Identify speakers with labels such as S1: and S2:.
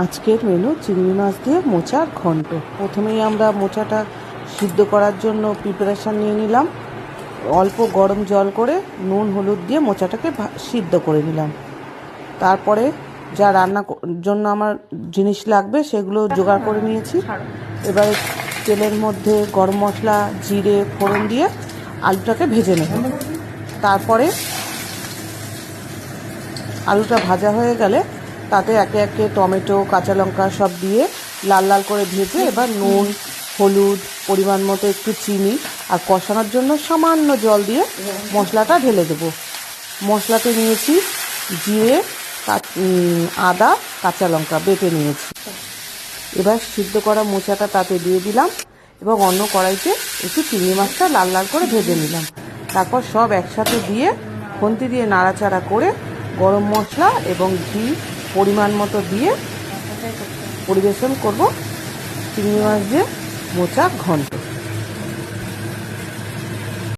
S1: আজকের মেনু চিংড়ি মাছ দিয়ে মোচার ঘন্ট। প্রথমেই আমরা মোচাটা সিদ্ধ করার জন্য প্রিপারেশান নিয়ে নিলাম। অল্প গরম জল করে নুন হলুদ দিয়ে মোচাটাকে সিদ্ধ করে নিলাম। তারপরে যা রান্না জন্য আমার জিনিস লাগবে সেগুলো জোগাড় করে নিয়েছি। এবারে তেলের মধ্যে গরম মশলা জিরে ফোড়ন দিয়ে আলুটাকে ভেজে নেব। তারপরে আলুটা ভাজা হয়ে গেলে তাতে একে একে টমেটো কাঁচা লঙ্কা সব দিয়ে লাল লাল করে ভেজে এবার নুন হলুদ পরিমাণ মতো একটু চিনি আর কষানোর জন্য সামান্য জল দিয়ে মশলাটা ঢেলে দেবো। মশলাতে নিয়েছি জিরে আদা কাঁচা লঙ্কা বেটে নিয়েছি। এবার সিদ্ধ করা মোচাটা তাতে দিয়ে দিলাম এবং অন্য কড়াইতে একটু চিংড়ি মাছটা লাল লাল করে ভেজে নিলাম। তারপর সব একসাথে দিয়ে খুন্তি দিয়ে নাড়াচাড়া করে গরম মশলা এবং ঘি পরিমাণ মতো দিয়ে পরিবেশন করব চিংড়ি মাছ দিয়ে মোচা ঘন্ট।